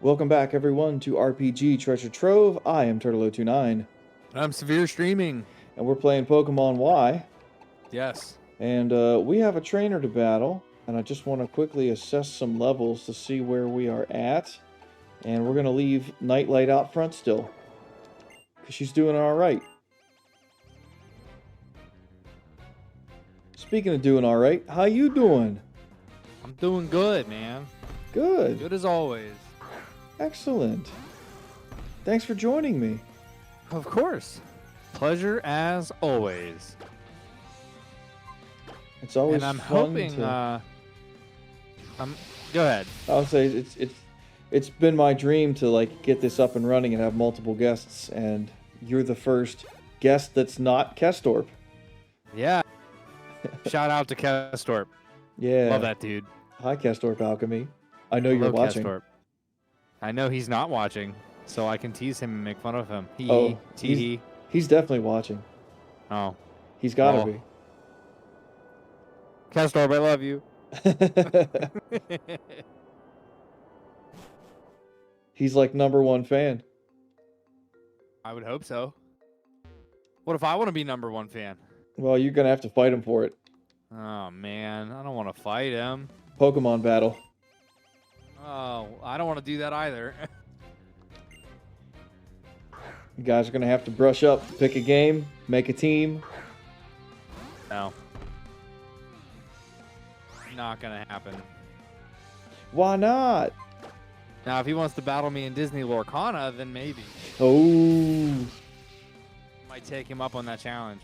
Welcome back, everyone, to RPG Treasure Trove. I am Turtle029, I'm Severe Streaming. and we're playing Pokemon Y. Yes. And we have a trainer to battle, and I just want to quickly assess some levels to see where we are at. And we're going to leave Nightlight out front still, because she's doing all right. Speaking of doing all right, how you doing? I'm doing good, man. Good. Good as always. Excellent. Thanks for joining me. Of course. Pleasure as always. It's always and I'm fun hoping to... go ahead. I'll say it's been my dream to get this up and running and have multiple guests, and you're the first guest that's not Kestorp. Yeah. Shout out to Kestorp. Yeah. Love that dude. Hi, Kestorp Alchemy. I know you're watching. Kestorp. I know he's not watching, so I can tease him and make fun of him. He's definitely watching. Oh. He's gotta be. Kestorp, I love you. He's like #1 fan. I would hope so. What if I want to be #1 fan? Well, you're gonna have to fight him for it. Oh, man. I don't want to fight him. Pokemon battle. Oh, I don't want to do that either. You guys are gonna have to brush up, pick a game, make a team. No. Not gonna happen. Why not? Now, if he wants to battle me in Disney Lorcana, then maybe. Oh. Might take him up on that challenge.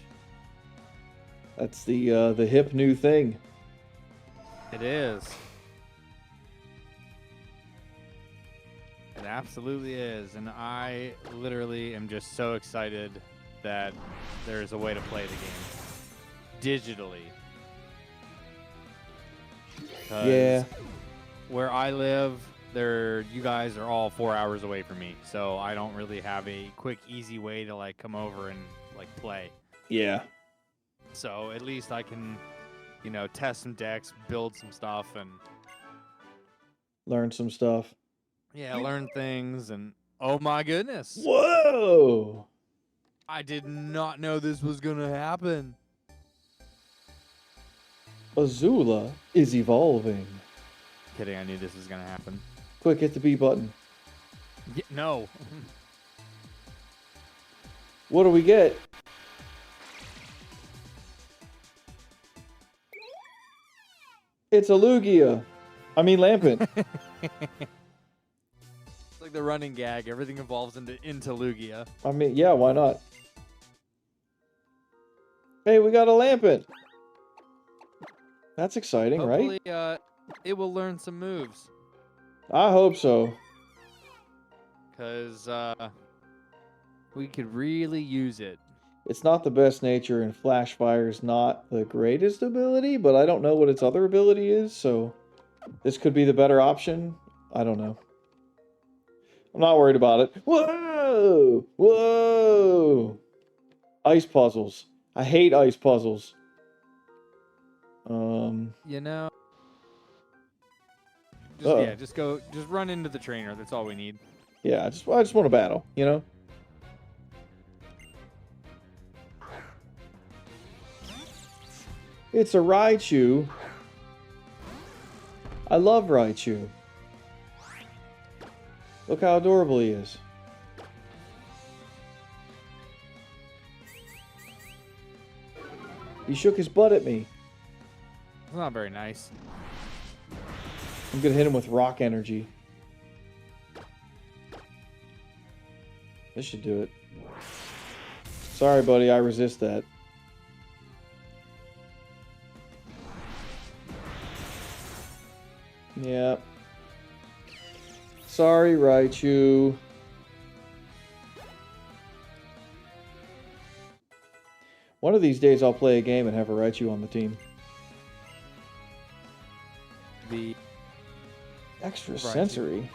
That's the hip new thing. It is. It absolutely is. And I literally am just so excited that there's a way to play the game digitally. Yeah. Where I live, you guys are all 4 hours away from me, so I don't really have a quick, easy way to come over and play. Yeah. So at least I can, test some decks, build some stuff, and Learn some stuff. yeah, learn things. And oh my goodness, Whoa! I did not know this was gonna happen. Azula is evolving. Kidding, I knew this was gonna happen. Quick, hit the B button. Yeah, no. What do we get? It's a Lugia. I mean Lampent. It's like the running gag. Everything evolves into Lugia. I mean, yeah, why not? Hey, we got a Lampent. That's exciting, Hopefully, right? it will learn some moves. I hope so. Because we could really use it. It's not the best nature, and Flash Fire is not the greatest ability, but I don't know what its other ability is, so this could be the better option. I don't know. I'm not worried about it. Whoa! Whoa! Ice puzzles. I hate ice puzzles. Just run into the trainer. That's all we need. Yeah, I just want to battle, It's a Raichu. I love Raichu. Look how adorable he is. He shook his butt at me. It's not very nice. I'm gonna hit him with rock energy. This should do it. Sorry, buddy, I resist that. Yeah. Sorry, Raichu. One of these days I'll play a game and have a Raichu on the team. The extra Raichu. sensory.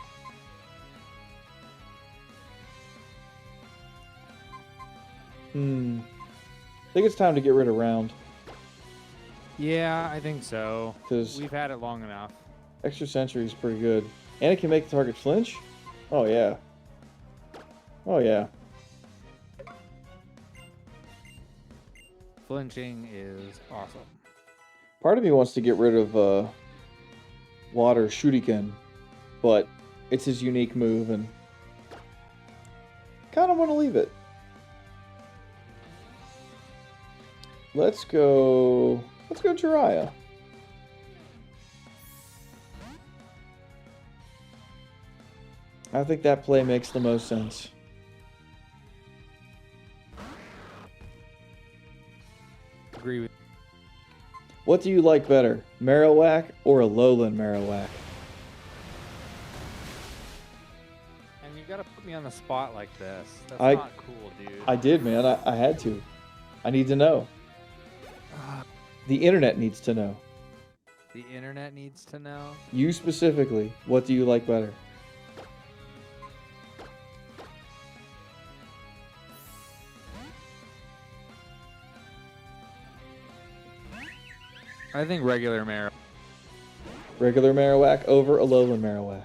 I think it's time to get rid of Round. Yeah, I think so. 'Cause we've had it long enough. extra sensory is pretty good. And it can make the target flinch. Oh, yeah. Oh, yeah. Flinching is awesome. Part of me wants to get rid of Water Shuriken, but it's his unique move, and kind of want to leave it. Let's go Jiraiya. I think that play makes the most sense. Agree with. What do you like better, Marowak or Alolan Marowak? And you gotta put me on the spot like this. That's I- not cool, dude. I did, man. I had to. I need to know. The internet needs to know. The internet needs to know. You specifically, what do you like better? I think regular Marrow. Regular Marowak over Alolan Marowak.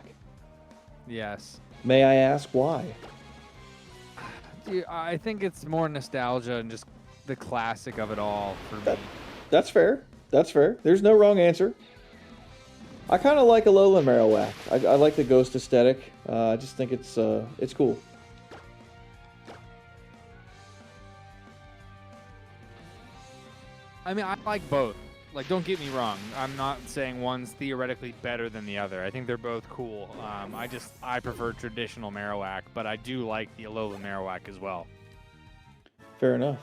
Yes. May I ask why? Dude, I think it's more nostalgia and just the classic of it all for me. That's fair. That's fair. There's no wrong answer. I kind of like Alolan Marowak. I like the ghost aesthetic. I just think it's cool. I mean, I like both. Like, don't get me wrong. I'm not saying one's theoretically better than the other. I think they're both cool. I prefer traditional Marowak, but I do like the Alolan Marowak as well. Fair enough.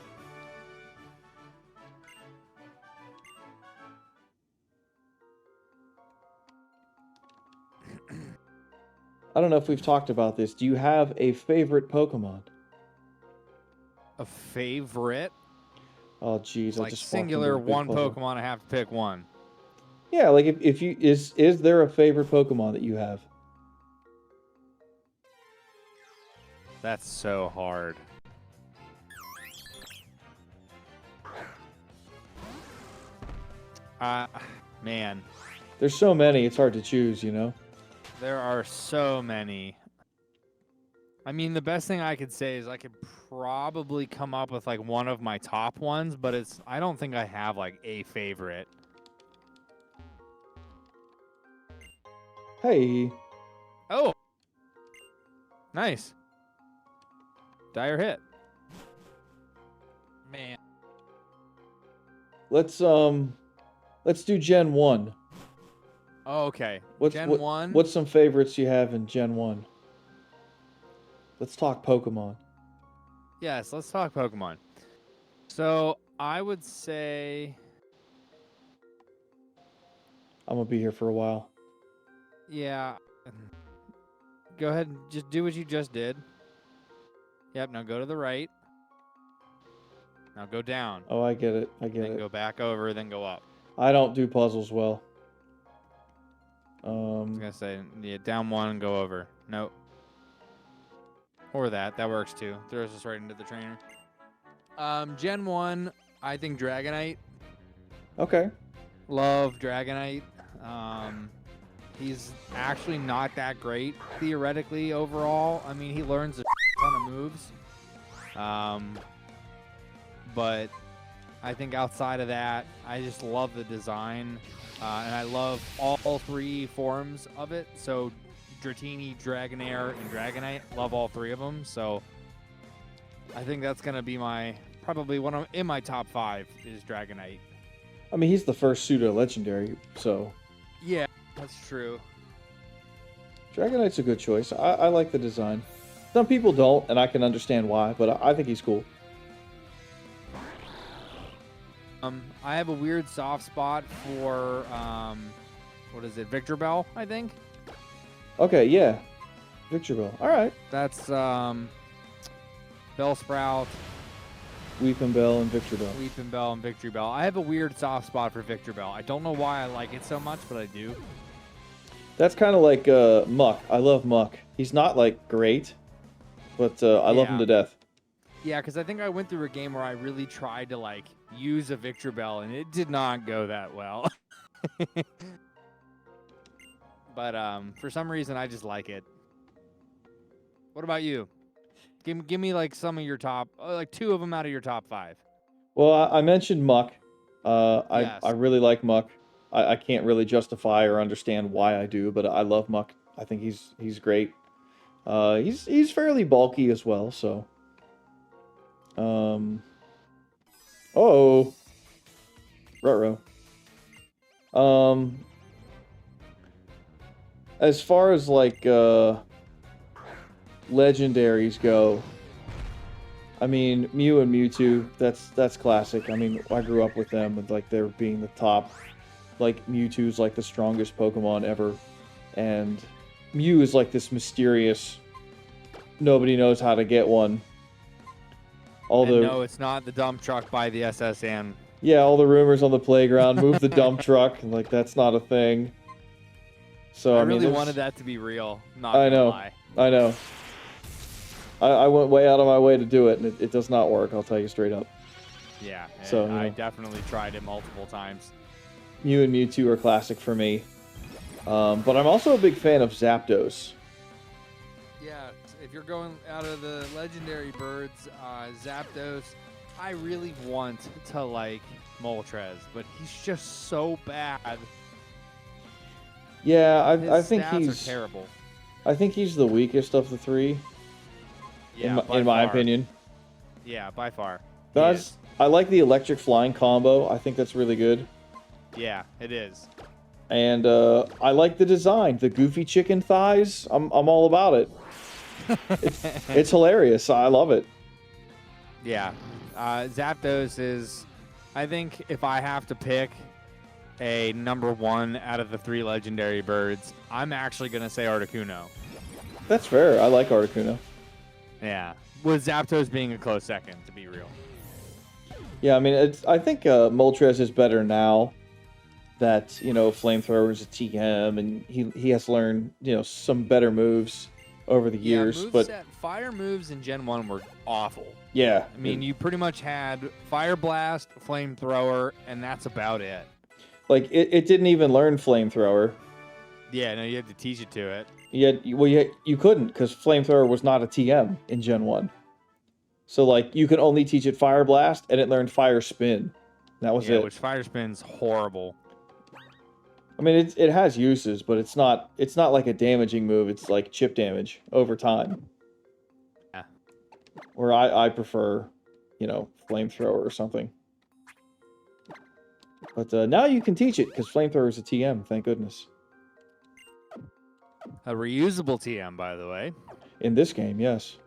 I don't know if we've talked about this. Do you have a favorite Pokemon? A favorite? Oh, geez, I Like just walked singular into a big one puzzle. Pokemon, I have to pick one. Yeah, like if you is there a favorite Pokemon that you have? That's so hard. Man, There's so many, it's hard to choose, you know? there are so many. I mean, the best thing I could say is I could probably come up with like one of my top ones, but I don't think I have like a favorite. Hey, Oh, nice. Dire hit. Man. let's do Gen 1. Oh, okay. What's Gen what, 1. What's some favorites you have in Gen 1? Let's talk Pokemon. Yes, let's talk Pokemon. So I would say, I'm gonna be here for a while. yeah. Go ahead and just do what you just did. Yep, now go to the right. Now go down. Oh, I get it. I get Then it. go back over, then go up. I don't do puzzles well. I was gonna say, yeah, down one and go over. Nope. Or that works too. Throws us right into the trainer. Gen 1, I think Dragonite. Okay. Love Dragonite. He's actually not that great theoretically overall. I mean, he learns a ton of moves. But I think outside of that, I just love the design. And I love all three forms of it. So Dratini, Dragonair, and Dragonite. Love all three of them. So I think that's going to be probably one of in my top 5 is Dragonite. I mean, he's the first pseudo legendary, so Yeah, that's true. Dragonite's a good choice. I like the design. Some people don't, and I can understand why, but I think he's cool. I have a weird soft spot for what is it, Victor Bell, I think. Okay, yeah. Victreebel. All right. That's Bellsprout, Weepinbell and Victreebel. Weepinbell, and Victory Bell. I have a weird soft spot for Victor Bell. I don't know why I like it so much, but I do. That's kind of like Muck. I love Muck. He's not like great, but I love him to death. Yeah, because I think I went through a game where I really tried to like use a Victor Bell, and it did not go that well. But for some reason, I just like it. What about you? Give me like some of your top, like 2 of them out of your top 5. Well, I mentioned Muck. I Yes. really like Muck. I can't really justify or understand why I do, but I love Muck. I think he's great. He's fairly bulky as well, so. Oh, ruh-roh. As far as like legendaries go, I mean Mew and Mewtwo, that's classic. I mean, I grew up with them and like they're being the top. Like Mewtwo's like the strongest Pokemon ever, and Mew is like this mysterious. Nobody knows how to get one. No, it's not the dump truck by the SSN. Yeah, all the rumors on the playground, move the dump truck, like that's not a thing. So I mean, really wanted that to be real. Not I gonna know, lie. I know. I went way out of my way to do it, and it does not work. I'll tell you straight up. Yeah, So I definitely tried it multiple times. Mew and Mewtwo are classic for me, but I'm also a big fan of Zapdos. Yeah, if you're going out of the legendary birds, Zapdos, I really want to like Moltres, but he's just so bad. Yeah, I His think stats he's are terrible. I think he's the weakest of the three, Yeah, in my far. opinion. Yeah, by far. I like the electric flying combo. I think that's really good. Yeah, it is. And I like the design, the goofy chicken thighs. I'm all about it. It's hilarious. I love it. Yeah, Zapdos is. I think if I have to pick a number 1 out of the 3 legendary birds, I'm actually gonna say Articuno. That's fair. I like Articuno. Yeah, with Zapdos being a close second, to be real. Yeah, I mean, I think Moltres is better now that, Flamethrower is a TM and he has learned, some better moves over the years. But fire moves in Gen 1 were awful. yeah. I mean, you pretty much had Fire Blast, Flamethrower, and that's about it. Like, it didn't even learn Flamethrower. Yeah, no, you had to teach it to it. You couldn't, because Flamethrower was not a TM in Gen 1. So, like, you could only teach it Fire Blast, and it learned Fire Spin. That was it. Which Fire Spin's horrible. I mean, it has uses, but it's not like a damaging move. It's like chip damage over time. Yeah. Or I prefer, Flamethrower or something. But now you can teach it, because Flamethrower is a TM, thank goodness. A reusable TM, by the way. In this game, yes.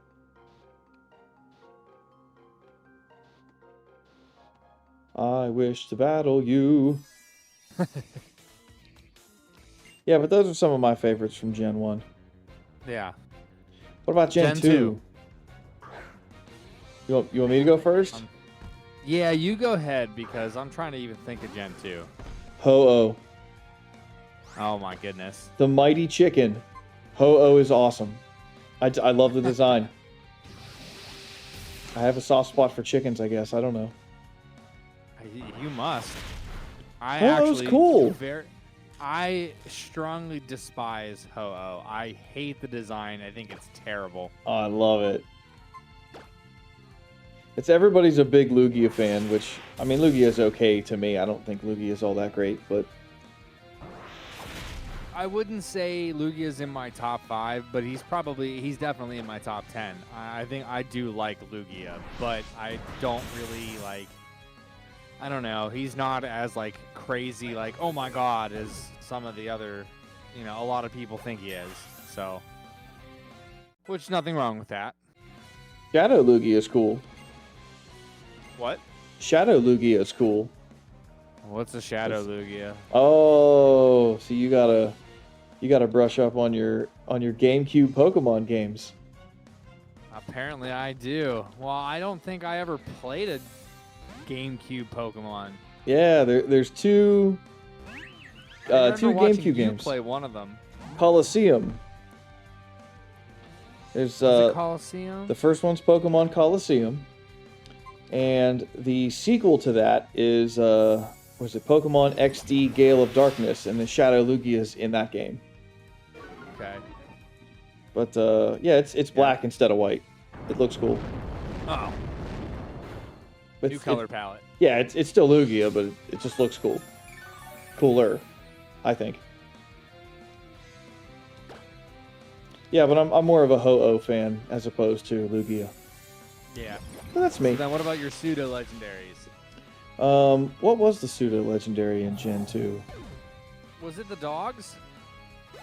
I wish to battle you. Yeah, but those are some of my favorites from Gen 1. Yeah. What about Gen 2? You want me to go first? Yeah, you go ahead, because I'm trying to even think of Gen 2. Ho-Oh. Oh my goodness. The Mighty Chicken. Ho-Oh is awesome. I love the design. I have a soft spot for chickens, I guess. I don't know. You must. Ho-Oh's cool. I strongly despise Ho-Oh. I hate the design. I think it's terrible. Oh, I love it. Everybody's a big Lugia fan, which, I mean, Lugia's okay to me. I don't think Lugia's all that great, but... I wouldn't say Lugia's in my top 5, but he's definitely in my top 10. I think I do like Lugia, but I don't really like... I don't know. He's not as, like, crazy, like, oh my god, as some of the other, a lot of people think he is. So, which, nothing wrong with that. Shadow Lugia is cool. What? Shadow Lugia is cool. What's a Shadow Lugia? Oh, so you gotta brush up on your GameCube Pokemon games. Apparently I do. Well, I don't think I ever played a GameCube Pokemon. Yeah, there's two GameCube games. You play one of them. Coliseum. There's Coliseum. The first one's Pokemon Coliseum, and the sequel to that is was it Pokemon XD Gale of Darkness, and the Shadow Lugia's in that game. Okay. But yeah, it's black instead of white. It looks cool. Oh, It's, new color palette. Yeah, it's still Lugia, but it just looks cool. Cooler, I think. Yeah, but I'm more of a Ho-Oh fan as opposed to Lugia. Yeah. But that's me. So then what about your pseudo legendaries? What was the pseudo legendary in Gen 2? Was it the dogs?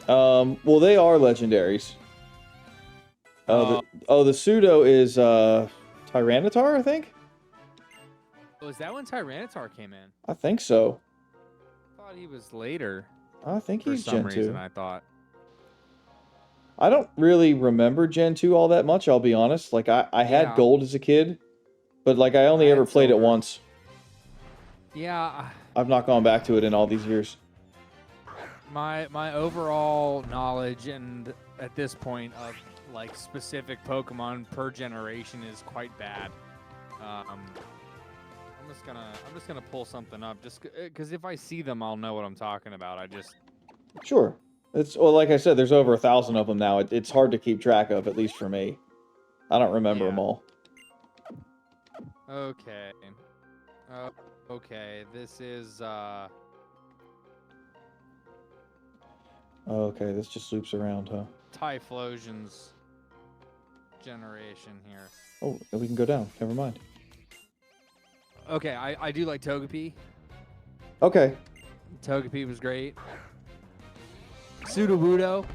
Well, they are legendaries. The pseudo is Tyranitar, I think. Was that when Tyranitar came in? I think so. I thought he was later. I think For he's some Gen 2. reason, I thought. I don't really remember Gen 2 all that much, I'll be honest. Like, I had Yeah. Gold as a kid, but, like, I only ever had played it Silver. once. Yeah, I've not gone back to it in all these years. my overall knowledge and at this point of like specific Pokemon per generation is quite bad. I'm just gonna pull something up just because if I see them, I'll know what I'm talking about. Sure. Well, like I said, there's over 1,000 of them now. It's hard to keep track of, at least for me. I don't remember them all. Okay. Okay. This is Okay, this just loops around, huh? Typhlosion's generation here. Oh, we can go down. Never mind. Okay, I do like Togepi. Okay. Togepi was great. Sudowoodo.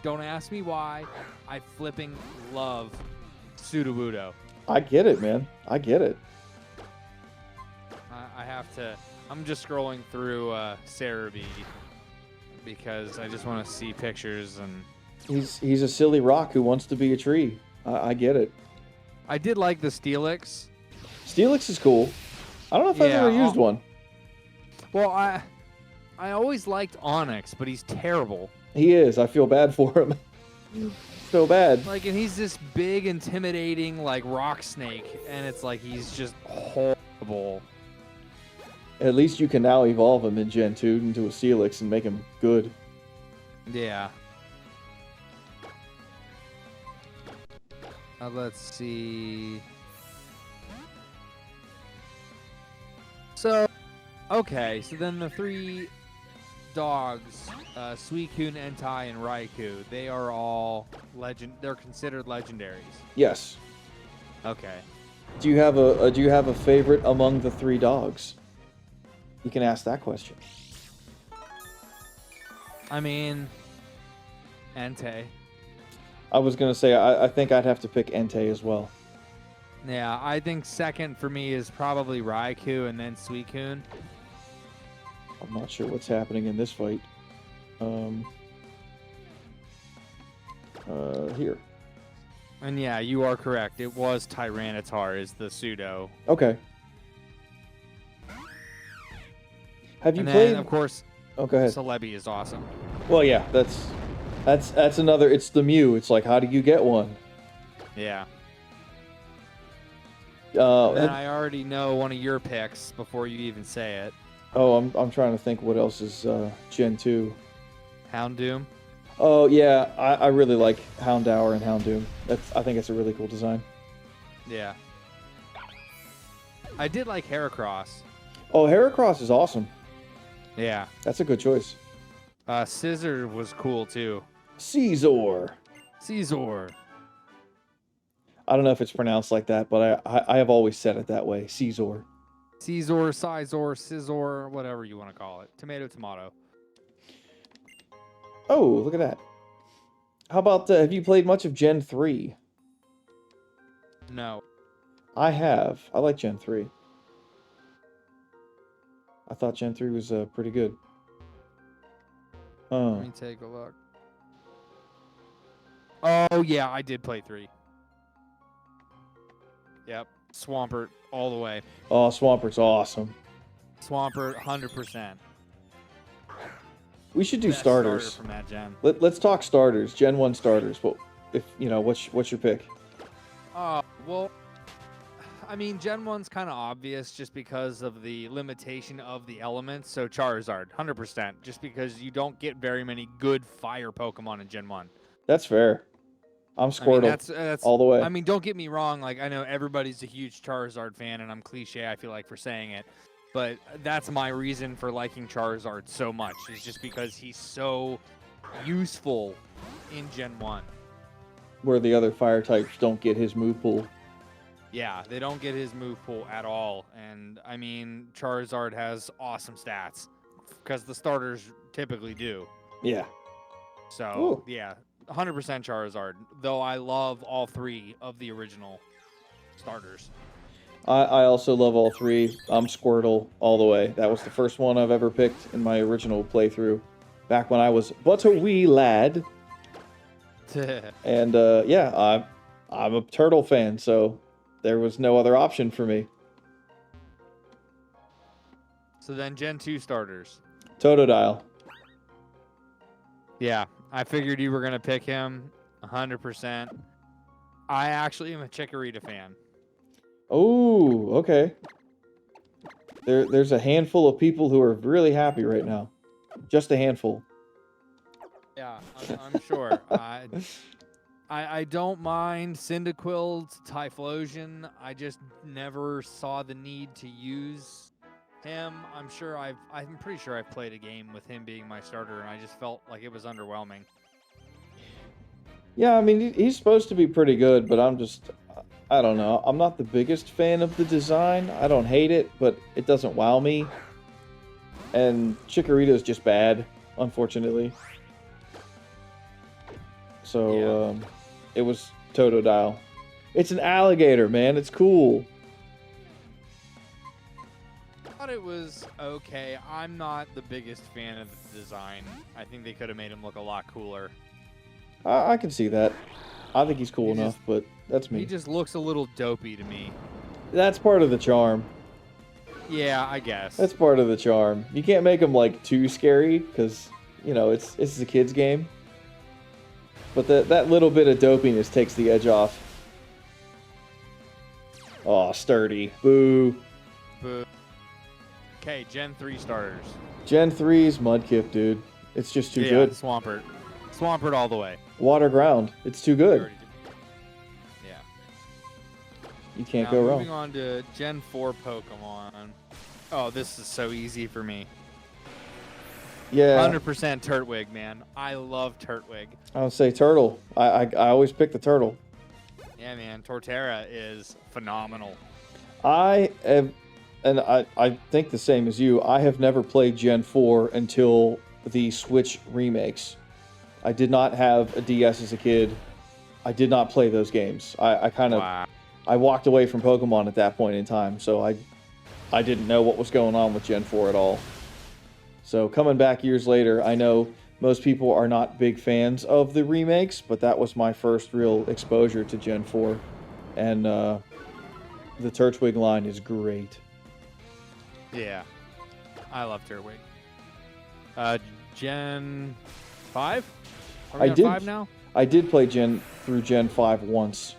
Don't ask me why. I flipping love Sudowoodo. I get it, man. I get it. I have to. I'm just scrolling through Cerebi because I just want to see pictures and. He's a silly rock who wants to be a tree. I get it. I did like the Steelix. Steelix is cool. I don't know if I've ever used one. Well, I always liked Onyx, but he's terrible. He is. I feel bad for him. So bad. Like, and he's this big, intimidating, like, rock snake, and it's like he's just horrible. At least you can now evolve him in Gen 2 into a Steelix and make him good. Yeah. Let's see. So, okay, so then the three dogs, Suicune, Entei, and Raikou, they are all they're considered legendaries. Yes. Okay. Do you have a favorite among the three dogs? You can ask that question. I mean, Entei. I was gonna say I think I'd have to pick Entei as well. Yeah, I think second for me is probably Raikou and then Suicune. I'm not sure what's happening in this fight. Here. And yeah, you are correct. It was Tyranitar is the pseudo. Okay. Have you And played? then, of course, Oh, go ahead. Celebi is awesome. Well, yeah, that's another. It's the Mew. It's like, how do you get one? Yeah. And And, I already know one of your picks before you even say it. oh, I'm trying to think what else is Gen 2. Houndoom. Oh yeah, I really like Houndour and Houndoom. I think it's a really cool design. Yeah. I did like Heracross. Oh, Heracross is awesome. Yeah. That's a good choice. Scissor was cool too. Caesar. Caesar. I don't know if it's pronounced like that, but I have always said it that way. Caesar. Caesar, Sizor, Scizor, whatever you want to call it. Tomato, tomato. Oh, look at that. How about, have you played much of Gen 3? No. I have. I like Gen 3. I thought Gen 3 was pretty good. Let me take a look. Oh, yeah, I did play 3. Yep. Swampert all the way. Oh, Swampert's awesome. Swampert, 100%. We should do Best starters. starter from that gen. Let's talk starters. Gen 1 starters. Well, if you know, what's your pick? Well, I mean, Gen 1's kind of obvious just because of the limitation of the elements. So Charizard, 100%. Just because you don't get very many good fire Pokemon in Gen 1. That's fair. I'm I mean, Squirtle that's. all the way. I mean, don't get me wrong. Like, I know everybody's a huge Charizard fan, and I'm cliche. I feel like for saying it, but that's my reason for liking Charizard so much. Is just because he's so useful in Gen 1. Where the other fire types don't get his move pool. Yeah, they don't get his move pool at all. And I mean, Charizard has awesome stats because the starters typically do. Yeah. So, Ooh. yeah, 100% Charizard. Though I love all 3 of the original starters. I also love all 3. I'm Squirtle all the way. That was the first one I've ever picked in my original playthrough. Back when I was but a wee lad. And yeah, I'm a turtle fan, so there was no other option for me. So then Gen 2 starters. Totodile. Yeah, I figured you were going to pick him 100%. I actually am a Chikorita fan. Oh, okay. There's a handful of people who are really happy right now. Just a handful. Yeah, I'm sure. I don't mind Cyndaquil's Typhlosion. I just never saw the need to use him. I'm pretty sure I've played a game with him being my starter, and I just felt like it was underwhelming. Yeah, I mean, he's supposed to be pretty good, but I don't know. I'm not the biggest fan of the design. I don't hate it, but it doesn't wow me. And Chikorita's just bad, unfortunately. So, Yeah. It was Totodile. It's an alligator, man. It's cool. I thought it was okay. I'm not the biggest fan of the design. I think they could have made him look a lot cooler. I can see that. I think he's cool He enough, just- but that's me. He just looks a little dopey to me. That's part of the charm. Yeah, I guess. That's part of the charm. You can't make him like too scary because it's a kid's game. But that little bit of dopiness takes the edge off. Oh, sturdy. Boo. Boo. Okay, Gen 3 starters. Gen 3's Mudkip, dude. It's just too good. Swampert. Swampert all the way. Water ground. It's too We good. already did. Yeah. You can't Now, go moving wrong. on to Gen 4 Pokemon. Oh, this is so easy for me. Yeah. 100% Turtwig, man. I love Turtwig. I would say turtle. I always pick the turtle. Yeah, man. Torterra is phenomenal. I think the same as you. I have never played Gen 4 until the Switch remakes. I did not have a DS as a kid. I did not play those games. I kind of Wow. I walked away from Pokemon at that point in time, so I didn't know what was going on with Gen 4 at all. So coming back years later, I know most people are not big fans of the remakes, but that was my first real exposure to Gen 4. And the Turtwig line is great. Yeah. I love Turtwig. Gen 5? Are we I on did- 5 now? I did play through Gen 5 once.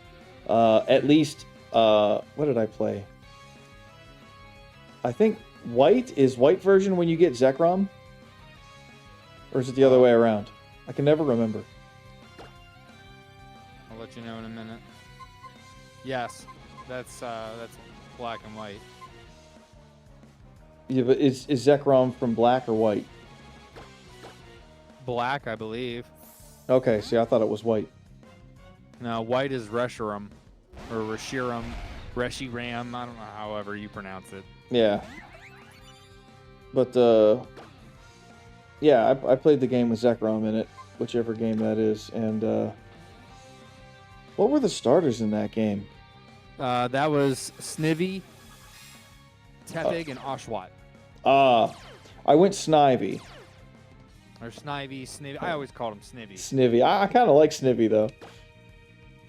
At least, what did I play? I think white is white version when you get Zekrom? Or is it the other way around? I can never remember. I'll let you know in a minute. Yes. That's black and white. Yeah, but is Zekrom from black or white? Black, I believe. Okay, see, I thought it was white. No, white is Reshiram. Or Reshiram. Reshiram. I don't know however you pronounce it. Yeah. But, yeah, I played the game with Zekrom in it, whichever game that is. And, what were the starters in that game? That was Snivy, Tepig, and Oshawott. I went Snivy. Or Snivy. I always called him Snivy. Snivy. I kind of like Snivy, though.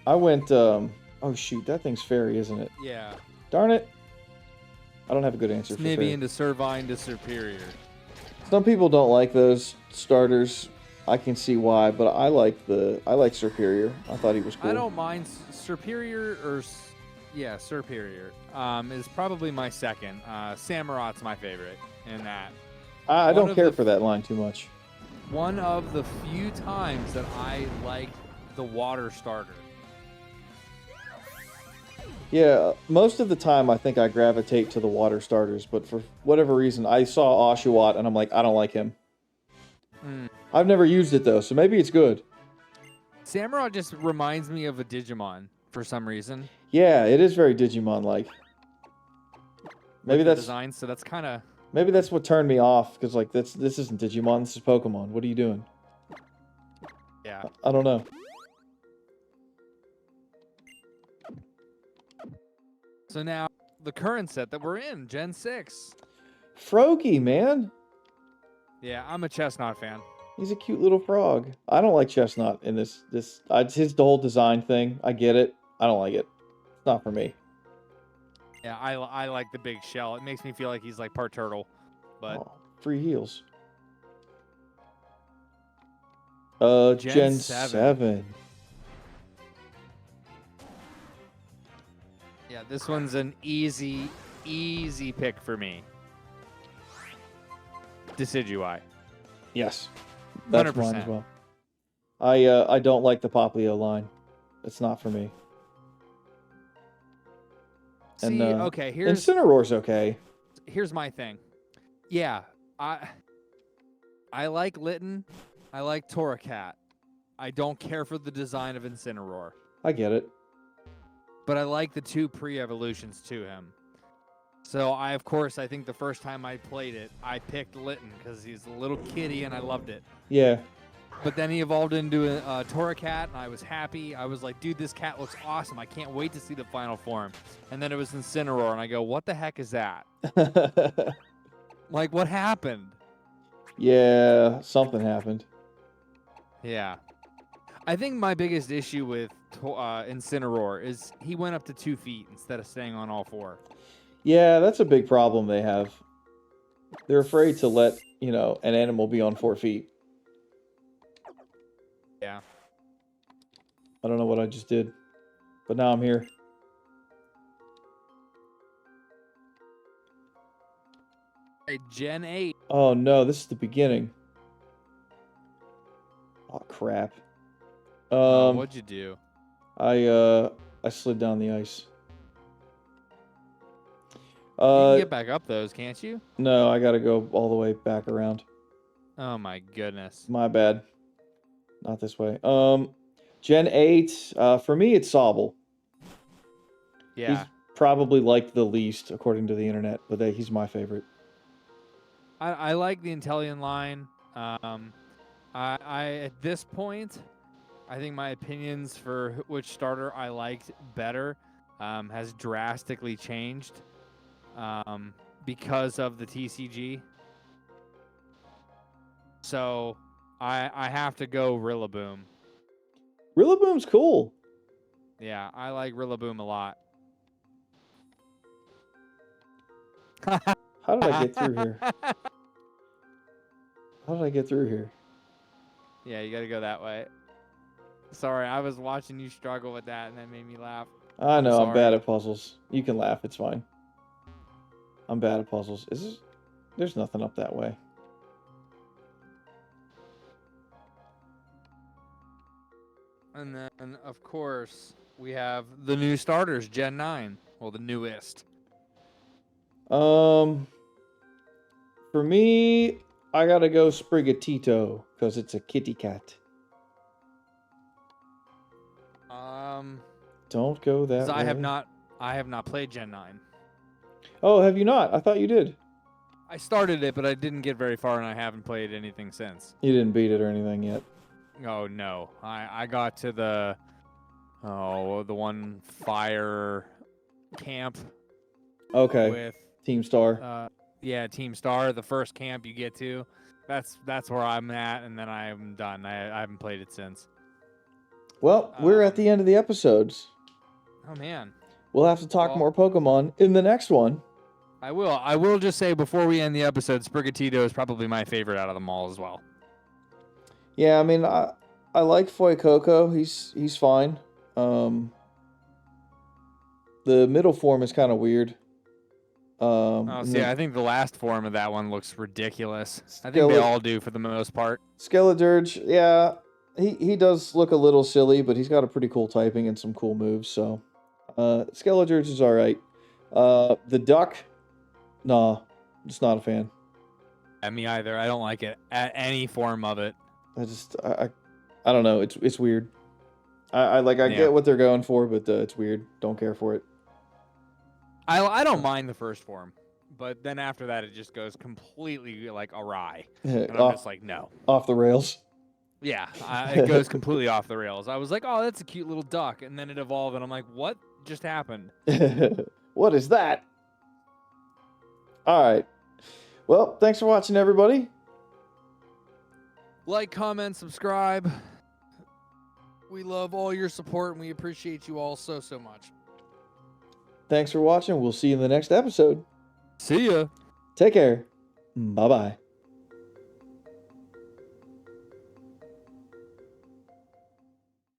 I went, oh, shoot, that thing's fairy, isn't it? Yeah. Darn it. I don't have a good answer for Snivy fairy. into Servine to Superior. Some people don't like those starters. I can see why, but I like Superior. I thought he was cool. I don't mind Superior or... Yeah, Superior is probably my second. Samurot's my favorite in that. I One don't of care the- for that line too much. One of the few times that I liked the water starter. Yeah, most of the time I think I gravitate to the water starters, but for whatever reason, I saw Oshawott and I'm like, I don't like him. I've never used it though, so maybe it's good. Samurott just reminds me of a Digimon for some reason. Yeah, it is very Digimon-like. Maybe With the that's design, so that's kind of... maybe that's what turned me off, because like this isn't Digimon, this is Pokemon. What are you doing? Yeah. I don't know. So now, the current set that we're in, Gen 6. Froakie, man. Yeah, I'm a Chestnut fan. He's a cute little frog. I don't like Chestnut in this. It's his the whole design thing. I get it. I don't like it. It's not for me. Yeah, I like the big shell. It makes me feel like he's like part turtle. But Oh, free heals. Gen 7. Yeah, this one's an easy pick for me. Decidueye. Yes. That's 100%. mine as well. I don't like the Poplio line. It's not for me. See, okay, Incineroar's okay. Here's my thing. Yeah, I like Litten. I like Torracat. I don't care for the design of Incineroar. I get it. But I like the 2 pre-evolutions to him. So of course, I think the first time I played it, I picked Litten because he's a little kitty and I loved it. Yeah. But then he evolved into a Torracat, and I was happy. I was like, dude, this cat looks awesome. I can't wait to see the final form. And then it was Incineroar, and I go, what the heck is that? Like, what happened? Yeah, something happened. Yeah. I think my biggest issue with Incineroar is he went up to 2 feet instead of staying on all 4. Yeah, that's a big problem they have. They're afraid to let, an animal be on 4 feet. Yeah. I don't know what I just did, but now I'm here. Hey, Gen 8. Oh no, this is the beginning. Oh crap. What'd you do? I slid down the ice. You can get back up those, can't you? No, I gotta go all the way back around. Oh my goodness. My bad. Not this way. Gen 8, for me it's Sobble. Yeah. He's probably liked the least, according to the internet, but he's my favorite. I like the Inteleon line. I at this point, I think my opinions for which starter I liked better has drastically changed because of the TCG. So I have to go Rillaboom. Rillaboom's cool. Yeah, I like Rillaboom a lot. How did I get through here? How did I get through here? Yeah, you got to go that way. Sorry, I was watching you struggle with that, and that made me laugh. I know, I'm bad at puzzles. You can laugh, it's fine. I'm bad at puzzles. There's nothing up that way. And then, of course, we have the new starters, Gen 9. Well, the newest. For me, I gotta go Sprigatito, because it's a kitty cat. Don't go that way. I have not played Gen 9. Oh, have you not? I thought you did. I started it, but I didn't get very far, and I haven't played anything since. You didn't beat it or anything yet. Oh, no. I got to the one fire camp. Okay. With Team Star. Yeah, Team Star, the first camp you get to. That's where I'm at, and then I'm done. I haven't played it since. Well, we're at the end of the episodes. Oh, man. We'll have to talk more Pokemon in the next one. I will. I will just say before we end the episode, Sprigatito is probably my favorite out of them all as well. Yeah, I mean, I like Fuecoco. He's fine. The middle form is kind of weird. I think the last form of that one looks ridiculous. I think they all do for the most part. Skeledirge, yeah. he does look a little silly, but he's got a pretty cool typing and some cool moves. So, Skeleturge is all right. The duck, nah, just not a fan. Yeah, me either. I don't like it at any form of it. I don't know. It's weird. I Yeah. get what they're going for, but it's weird. Don't care for it. I don't mind the first form, but then after that, it just goes completely like awry, and I'm just like, no. Off the rails. Yeah, it goes completely off the rails. I was like, oh, that's a cute little duck, and then it evolved, and I'm like, what just happened? What is that? All right. Well, thanks for watching, everybody. Like, comment, subscribe. We love all your support, and we appreciate you all so much. Thanks for watching. We'll see you in the next episode. See ya. Take care. Bye-bye.